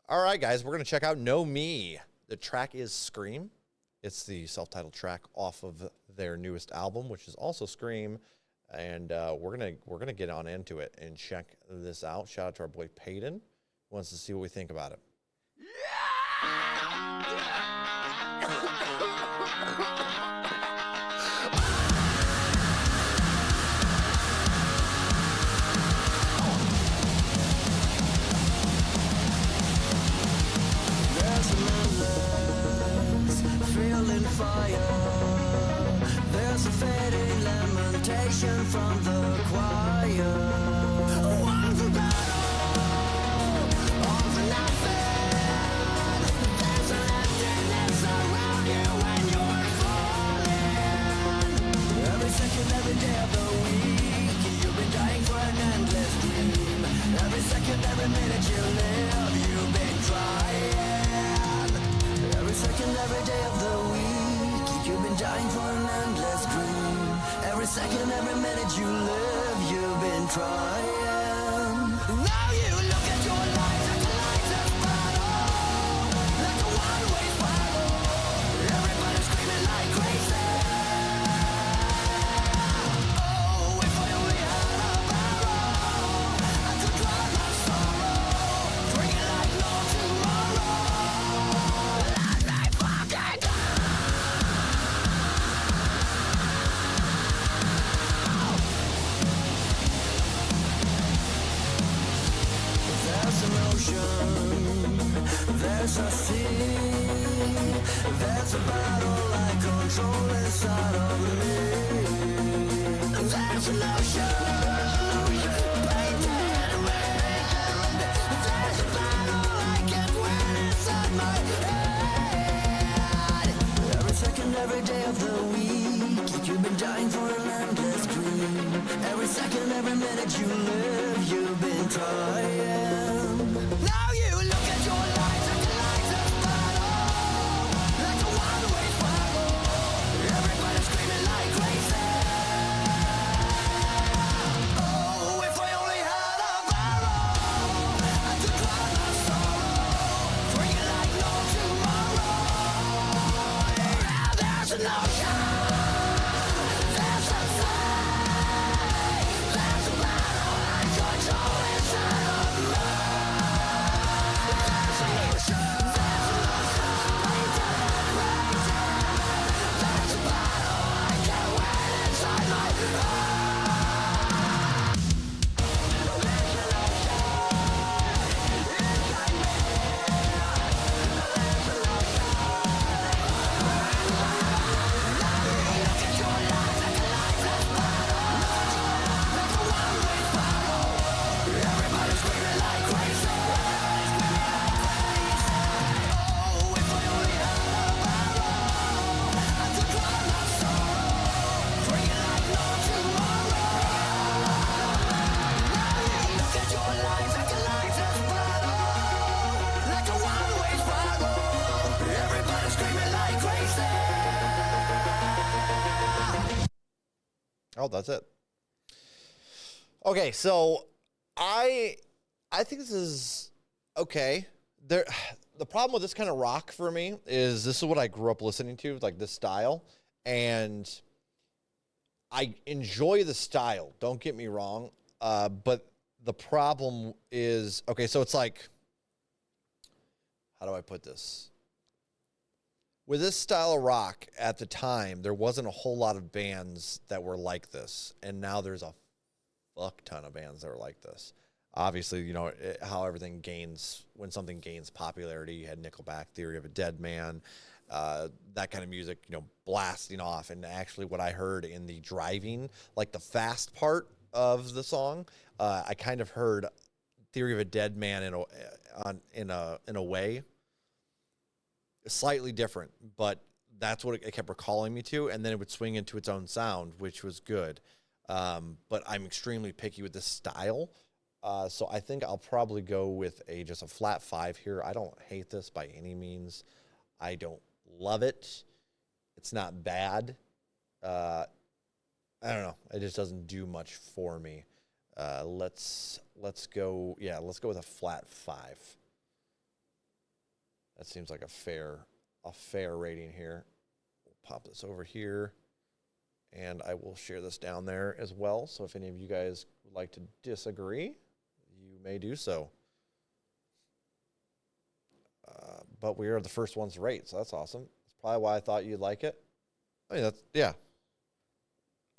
All right, guys, we're going to check out Nomy. The track is Scream. It's the self-titled track off of their newest album, which is also Scream. And we're gonna get on into it and check this out. Shout out to our boy Peyton. Wants to see what we think about it. Feeling fire. There's a fading lamentation from the choir. One for battle, all for nothing. There's an emptiness around you when you're falling. Every second, every day of the week, you've been dying for an endless dream. Every second, every minute you live, you've been trying. Every second, every day of the week, you've been dying for an endless dream. Every second, every minute you live, you've been trying. Now you look at your life like a lifeless battle, like a one-way spiral. Everybody's screaming like crazy. Oh, if I only had a barrel, I could drown my sorrow, drink it like no tomorrow. There's an ocean, there's a sea, there's a battle I control inside of me. There's an ocean, painted red. There's a battle I can't win inside my head. Every second, every day of the week, you've been dying for an endless dream. Every second, every minute you live, you've been trying. Now you look at your life like a lifeless battle, like a one-way spiral. Everybody's screaming like crazy. Oh, if I only had a barrel, I could drown my sorrow, drink it like no tomorrow. Yeah, there's an ocean, there's a sea, there's a battle I control inside of me. There's an ocean, painted red. There's a battle I can't win inside my heart. Everybody's screaming like crazy. Oh, if I only had a barrel, I could drown my sorrow, drink it like no tomorrow. Now you look at your life like a lifeless battle, like a one-way spiral. Everybody's screaming like crazy. Oh, that's it. Okay, so I think this is okay. The problem with this kind of rock for me is this is what I grew up listening to, like this style, and I enjoy the style. Don't get me wrong, but the problem is okay. So it's like, how do I put this? With this style of rock at the time, there wasn't a whole lot of bands that were like this, and now there's a fuck ton of bands that are like this. Obviously, you know, how everything gains, when something gains popularity. You had Nickelback, Theory of a Dead Man, that kind of music, you know, blasting off. And actually what I heard in the driving, like the fast part of the song, I kind of heard Theory of a Dead Man in a way, slightly different, but that's what it kept recalling me to. And then it would swing into its own sound, which was good. But I'm extremely picky with this style. So I think I'll probably go with just a flat 5 here. I don't hate this by any means. I don't love it. It's not bad. I don't know. It just doesn't do much for me. Let's go with a flat 5. That seems like a fair rating here. We'll pop this over here, and I will share this down there as well. So if any of you guys would like to disagree, you may do so. But we are the first ones to rate, so that's awesome. That's probably why I thought you'd like it. I mean, that's, yeah.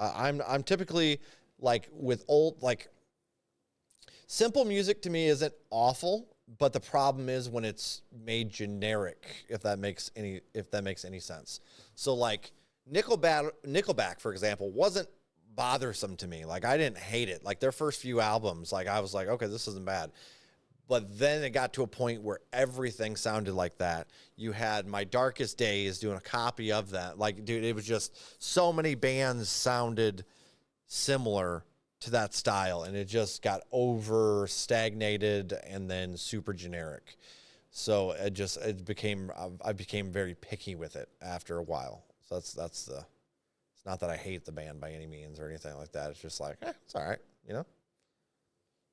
I'm typically like with old, like simple music to me isn't awful, but the problem is when it's made generic, if that makes any sense. So like Nickelback, for example, wasn't bothersome to me. Like I didn't hate it. Like their first few albums, like I was like, okay, this isn't bad. But then it got to a point where everything sounded like that. You had My Darkest Days doing a copy of that. Like, dude, it was just so many bands sounded similar to that style, and it just got over stagnated and then super generic. So I became very picky with it after a while. So it's not that I hate the band by any means or anything like that. It's just like, it's all right, you know?